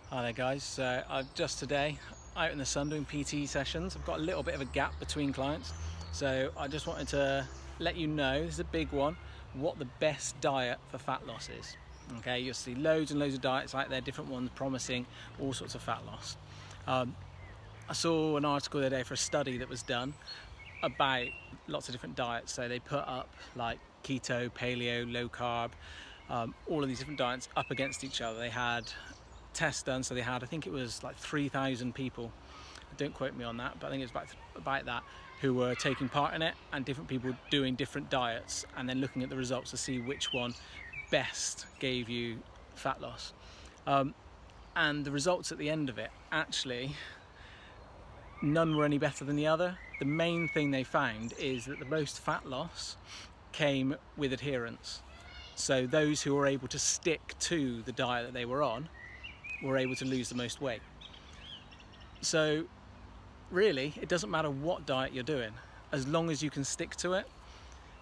Hi there guys, so I'm just today out in the sun doing PT sessions. I've got a little bit of a gap between clients, so I just wanted to let you know, this is a big one, what the best diet for fat loss is. Okay, you'll see loads and loads of diets out there, different ones promising all sorts of fat loss. I saw an article the other day for a study that was done about lots of different diets. So they put up like keto, paleo, low carb, all of these different diets up against each other. They had tests done, so they had, I think it was like 3,000 people, don't quote me on that, but I think it was about that, who were taking part in it, and different people doing different diets, and then looking at the results to see which one best gave you fat loss. And the results at the end of it, actually none were any better than the other. The main thing they found is that the most fat loss came with adherence. So those who were able to stick to the diet that they were on were able to lose the most weight. So really, it doesn't matter what diet you're doing, as long as you can stick to it.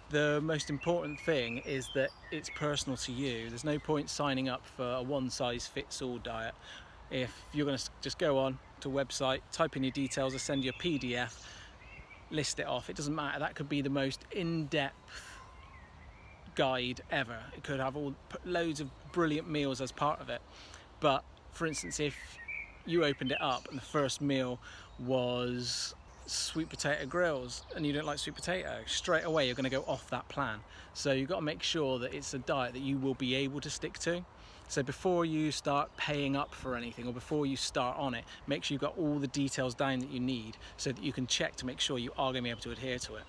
The most important thing is that it's personal to you. There's no point signing up for a one-size-fits-all diet. If you're going to just go on to a website, type in your details, or send you a PDF, list it off, it doesn't matter. That could be the most in-depth guide ever. It could have loads of brilliant meals as part of it. But for instance, if you opened it up and the first meal was sweet potato grills and you don't like sweet potato, straight away you're going to go off that plan. So you've got to make sure that it's a diet that you will be able to stick to. So before you start paying up for anything, or before you start on it, make sure you've got all the details down that you need so that you can check to make sure you are going to be able to adhere to it.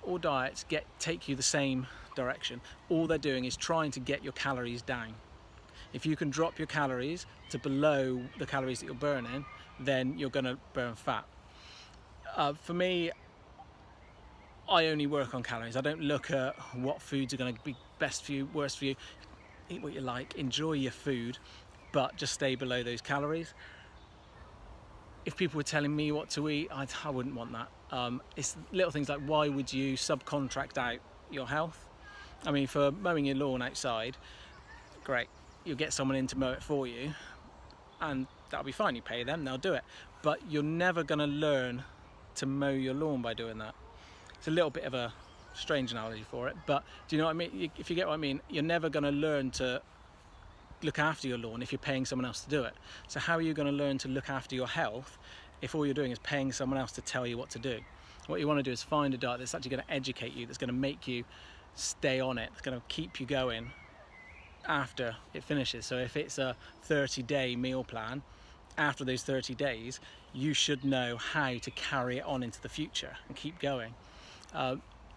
All diets take you the same direction. All they're doing is trying to get your calories down. If you can drop your calories to below the calories that you're burning, then you're going to burn fat. For me, I only work on calories. I don't look at what foods are going to be best for you, worst for you. Eat what you like, enjoy your food, but just stay below those calories. If people were telling me what to eat, I wouldn't want that. It's little things like, why would you subcontract out your health? I mean, for mowing your lawn outside, great. You'll get someone in to mow it for you, and that'll be fine. You pay them, they'll do it. But you're never going to learn to mow your lawn by doing that. It's a little bit of a strange analogy for it, but do you know what I mean? If you get what I mean, you're never going to learn to look after your lawn if you're paying someone else to do it. So how are you going to learn to look after your health if all you're doing is paying someone else to tell you what to do? What you want to do is find a diet that's actually going to educate you, that's going to make you stay on it, that's going to keep you going after it finishes. So if it's a 30-day meal plan, after those 30 days you should know how to carry it on into the future and keep going.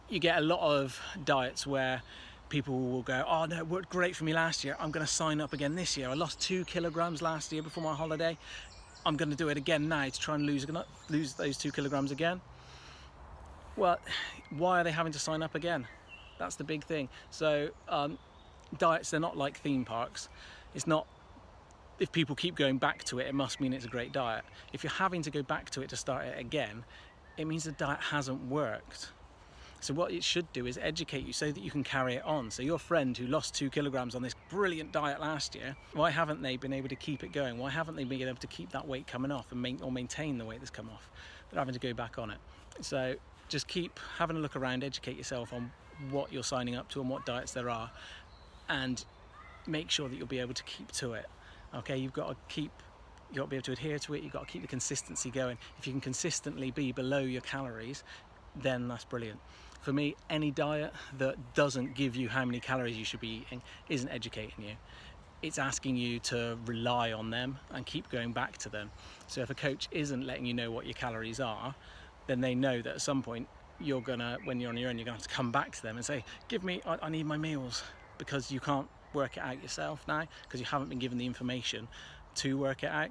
You get a lot of diets where people will go, oh no, it worked great for me last year, I'm going to sign up again this year. I lost 2 kilograms last year before my holiday, I'm going to do it again now to try and lose those 2 kilograms again. Well, why are they having to sign up again? That's the big thing. So diets, they're not like theme parks. It's not, if people keep going back to it, it must mean it's a great diet. If you're having to go back to it to start it again, it means the diet hasn't worked. So what it should do is educate you so that you can carry it on. So your friend who lost 2 kilograms on this brilliant diet last year, why haven't they been able to keep it going? Why haven't they been able to keep that weight coming off and maintain the weight that's come off? They're having to go back on it. So just keep having a look around, educate yourself on what you're signing up to and what diets there are, and make sure that you'll be able to keep to it. Okay, you've got to be able to adhere to it. You've got to keep the consistency going. If you can consistently be below your calories, then that's brilliant. For me, any diet that doesn't give you how many calories you should be eating isn't educating you. It's asking you to rely on them and keep going back to them. So if a coach isn't letting you know what your calories are, then they know that at some point when you're on your own, you're gonna have to come back to them and say, I need my meals, because you can't work it out yourself now because you haven't been given the information to work it out.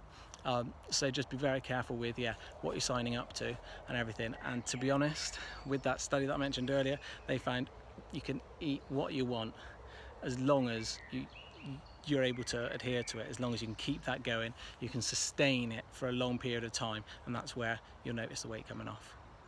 So just be very careful with what you're signing up to and everything. And to be honest, with that study that I mentioned earlier, they found you can eat what you want as long as you're able to adhere to it, as long as you can keep that going, you can sustain it for a long period of time, and that's where you'll notice the weight coming off.